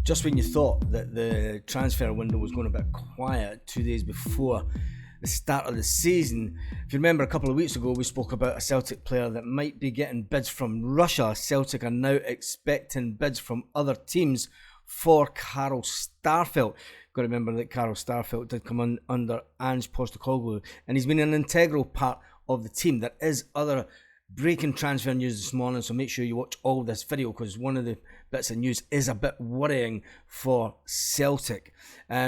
Just when you thought that the transfer window was going a bit quiet 2 days before the start of the season, if you remember a couple of weeks ago we spoke about a Celtic player that might be getting bids from Russia. Celtic are now expecting bids from other teams for Carl Starfelt. You've got to remember that Carl Starfelt did come on under Ange Postecoglou, and he's been an integral part of the team. There is other breaking transfer news this morning, so make sure you watch all this video, because one of the bits of news is a bit worrying for Celtic.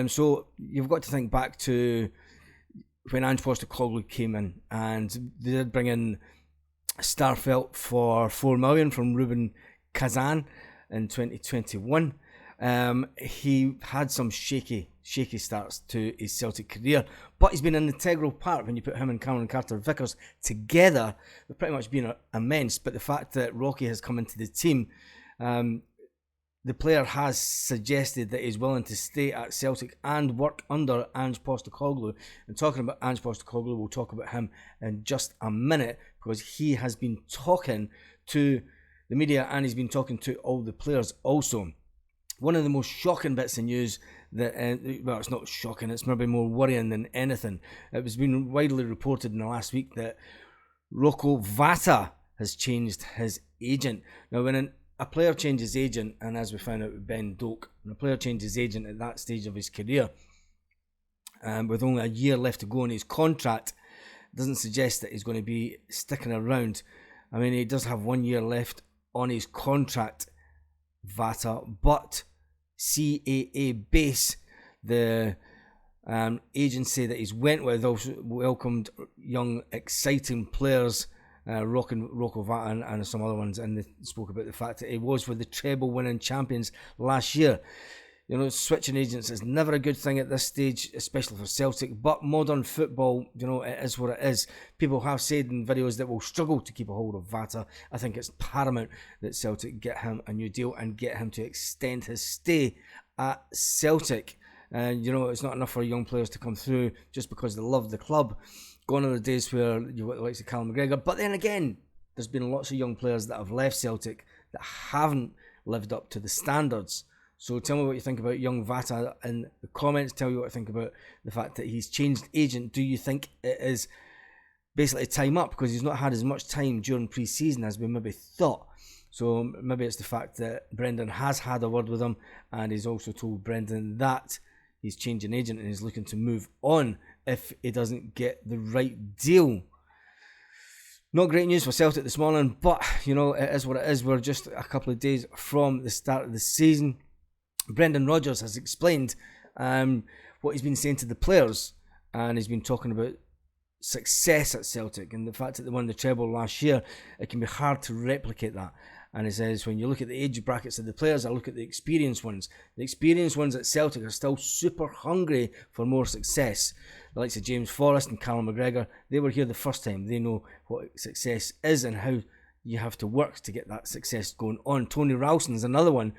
So you've got to think back to when Ange Postecoglou came in, and they did bring in Starfelt for $4 million from Ruben Kazan in 2021. He had some shaky starts to his Celtic career, but he's been an integral part. When you put him and Cameron Carter-Vickers together, they've pretty much been immense. But the fact that Rocky has come into the team, the player has suggested that he's willing to stay at Celtic and work under Ange Postecoglou. And talking about Ange Postecoglou, we'll talk about him in just a minute, because he has been talking to the media and he's been talking to all the players also. One of the most shocking bits of news that, well, it's not shocking, it's maybe more worrying than anything. It was been widely reported in the last week that Cletic VATA has changed his agent. Now, when a player changes agent, and as we found out with Ben Doak, when a player changes agent at that stage of his career, with only a year left to go on his contract, doesn't suggest that he's going to be sticking around. I mean, he does have 1 year left on his contract, VATA, but CAA Base, the agency that he's went with, also welcomed young, exciting players, Cletic VATA and some other ones, and they spoke about the fact that he was with the treble-winning champions last year. You know, switching agents is never a good thing at this stage, especially for Celtic, but modern football, you know, it is what it is. People have said in videos that we'll struggle to keep a hold of VATA. I think it's paramount that Celtic get him a new deal and get him to extend his stay at Celtic. And, you know, it's not enough for young players to come through just because they love the club. Gone are the days where you've got the likes of Callum McGregor. But then again, there's been lots of young players that have left Celtic that haven't lived up to the standards. So tell me what you think about young VATA in the comments. Tell me what you think about the fact that he's changed agent. Do you think it is basically time up because he's not had as much time during pre-season as we maybe thought? So maybe it's the fact that Brendan has had a word with him, and he's also told Brendan that he's changing agent and he's looking to move on if he doesn't get the right deal. Not great news for Celtic this morning, but you know, it is what it is. We're just a couple of days from the start of the season. Brendan Rodgers has explained what he's been saying to the players, and he's been talking about success at Celtic and the fact that they won the treble last year. It can be hard to replicate that. And he says, when you look at the age brackets of the players, I look at the experienced ones. The experienced ones at Celtic are still super hungry for more success. The likes of James Forrest and Callum McGregor, they were here the first time. They know what success is and how you have to work to get that success going on. Tony Ralston's another one.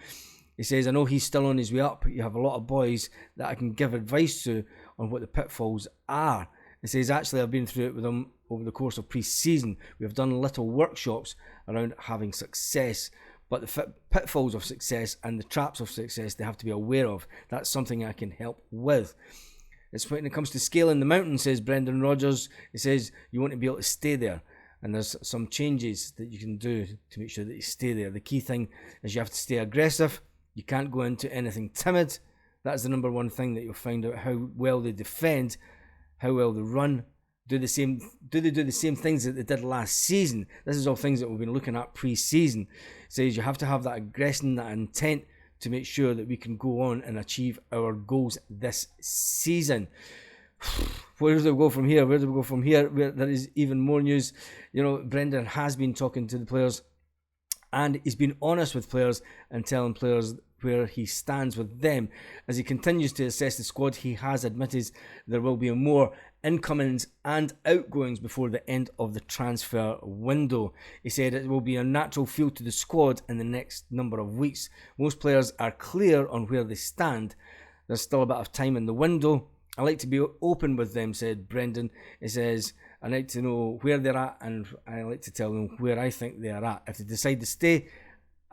He says, I know he's still on his way up. You have a lot of boys that I can give advice to on what the pitfalls are. He says, actually, I've been through it with him over the course of pre-season. We've done little workshops around having success. But the pitfalls of success and the traps of success they have to be aware of. That's something I can help with. It's when it comes to scaling the mountain, says Brendan Rodgers. He says, you want to be able to stay there. And there's some changes that you can do to make sure that you stay there. The key thing is you have to stay aggressive. You can't go into anything timid. That's the number one thing that you'll find out, how well they defend, how well they run. Do they do the same things that they did last season? This is all things that we've been looking at pre-season. It says you have to have that aggression, that intent to make sure that we can go on and achieve our goals this season. Where do we go from here? There is even more news. You know, Brendan has been talking to the players, and he's been honest with players and telling players where he stands with them. As he continues to assess the squad, he has admitted there will be more incomings and outgoings before the end of the transfer window. He said it will be a natural feel to the squad in the next number of weeks. Most players are clear on where they stand. There's still a bit of time in the window. I like to be open with them, said Brendan. He says, I like to know where they're at, and I like to tell them where I think they are at. If they decide to stay,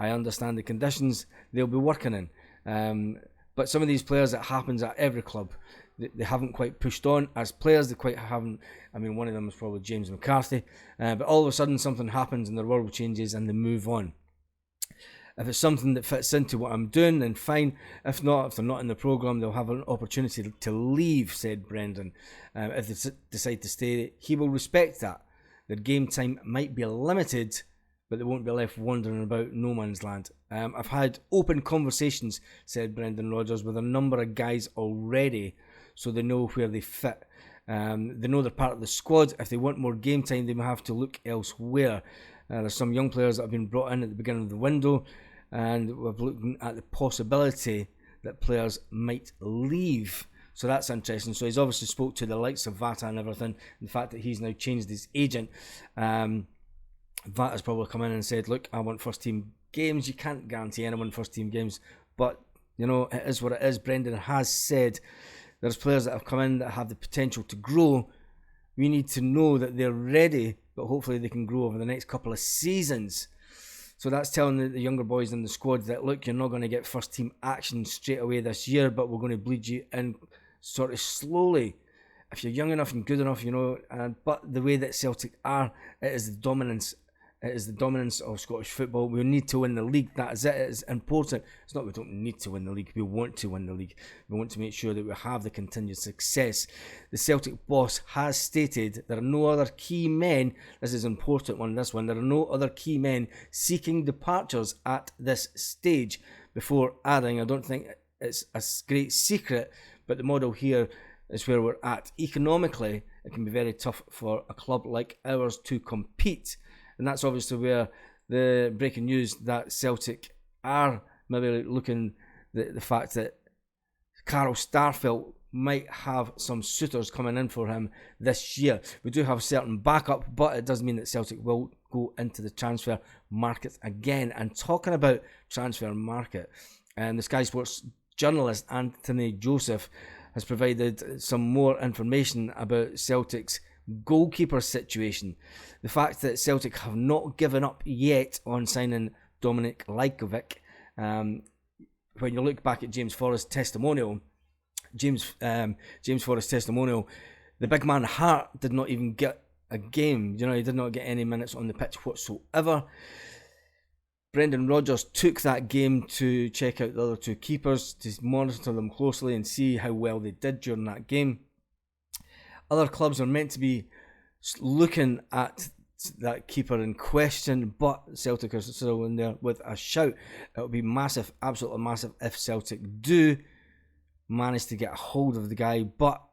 I understand the conditions they'll be working in. But some of these players, it happens at every club. They haven't quite pushed on as players. They quite haven't. I mean, one of them is probably James McCarthy. But all of a sudden, something happens and their world changes and they move on. If it's something that fits into what I'm doing, then fine. If not, if they're not in the programme, they'll have an opportunity to leave, said Brendan. If they decide to stay, he will respect that. Their game time might be limited, but they won't be left wandering about no man's land. I've had open conversations, said Brendan Rodgers, with a number of guys already, so they know where they fit. They know they're part of the squad. If they want more game time, they may have to look elsewhere. There's some young players that have been brought in at the beginning of the window, and we're looking at the possibility that players might leave. So that's interesting. So he's obviously spoke to the likes of VATA and everything. The fact that he's now changed his agent. VATA's probably come in and said, look, I want first team games. You can't guarantee anyone first team games, but you know, it is what it is. Brendan has said there's players that have come in that have the potential to grow. We need to know that they're ready, but hopefully they can grow over the next couple of seasons. So that's telling the younger boys in the squad that, look, you're not going to get first team action straight away this year, but we're going to bleed you in sort of slowly. If you're young enough and good enough, you know, but the way that Celtic are, it is the dominance. It is the dominance of Scottish football. We need to win the league. That is it. It is important. It's not we don't need to win the league. We want to win the league. We want to make sure that we have the continued success. The Celtic boss has stated there are no other key men. This is an important one. This one. There are no other key men seeking departures at this stage. Before adding, I don't think it's a great secret, but the model here is where we're at. Economically, it can be very tough for a club like ours to compete. And that's obviously where the breaking news that Celtic are maybe looking the fact that Carl Starfelt might have some suitors coming in for him this year. We do have certain backup, but it does mean that Celtic will go into the transfer market again. And talking about transfer market, the Sky Sports journalist Anthony Joseph has provided some more information about Celtic's goalkeeper situation. The fact that Celtic have not given up yet on signing Dominic Lajkovic. When you look back at James Forrest's testimonial, the big man Hart did not even get a game. You know, he did not get any minutes on the pitch whatsoever. Brendan Rodgers took that game to check out the other two keepers, to monitor them closely and see how well they did during that game. Other clubs are meant to be looking at that keeper in question, but Celtic are still in there with a shout. It would be massive, absolutely massive, if Celtic do manage to get a hold of the guy, but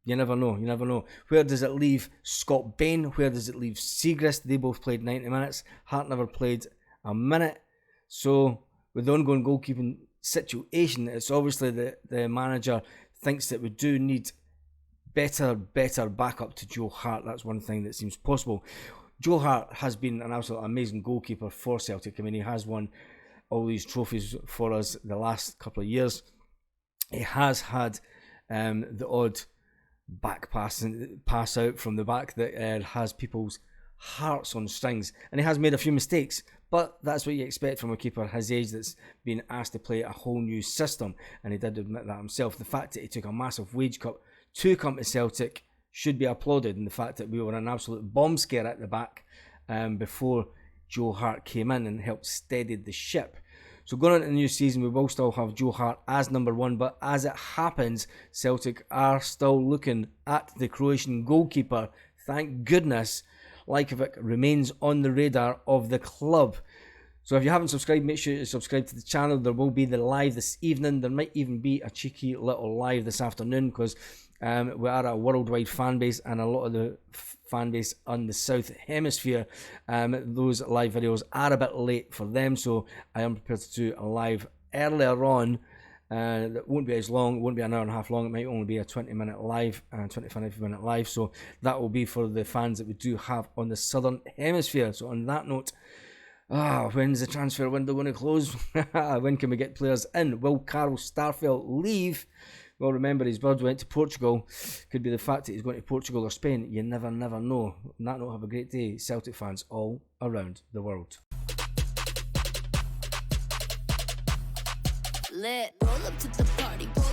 you never know, you never know. Where does it leave Scott Bain? Where does it leave Siegrist? They both played 90 minutes. Hart never played a minute. So with the ongoing goalkeeping situation, it's obviously the manager thinks that we do need better backup to Joe Hart. That's one thing that seems possible. Joe Hart has been an absolutely amazing goalkeeper for Celtic. I mean, he has won all these trophies for us the last couple of years. He has had the odd back pass out from the back that has people's hearts on strings, and he has made a few mistakes, but that's what you expect from a keeper his age that's been asked to play a whole new system, and he did admit that himself. The fact that he took a massive wage cut to come to Celtic should be applauded, and the fact that we were an absolute bomb scare at the back before Joe Hart came in and helped steady the ship. So going into the new season, we will still have Joe Hart as number one, but as it happens, Celtic are still looking at the Croatian goalkeeper. Thank goodness Lajkovic remains on the radar of the club. So if you haven't subscribed, make sure you subscribe to the channel. There will be the live this evening. There might even be a cheeky little live this afternoon, because we are a worldwide fan base, and a lot of the fan base on the South Hemisphere, those live videos are a bit late for them, so I am prepared to do a live earlier on. That won't be as long, it won't be an hour and a half long, it might only be a 20-minute live, 25-minute live, so that will be for the fans that we do have on the Southern Hemisphere. So on that note, when's the transfer window going to close? When can we get players in? Will Carl Starfelt leave? Well, remember, his bird went to Portugal. Could be the fact that he's going to Portugal or Spain. You never know. On that note, have a great day, Celtic fans all around the world. lit. Roll up to the party, roll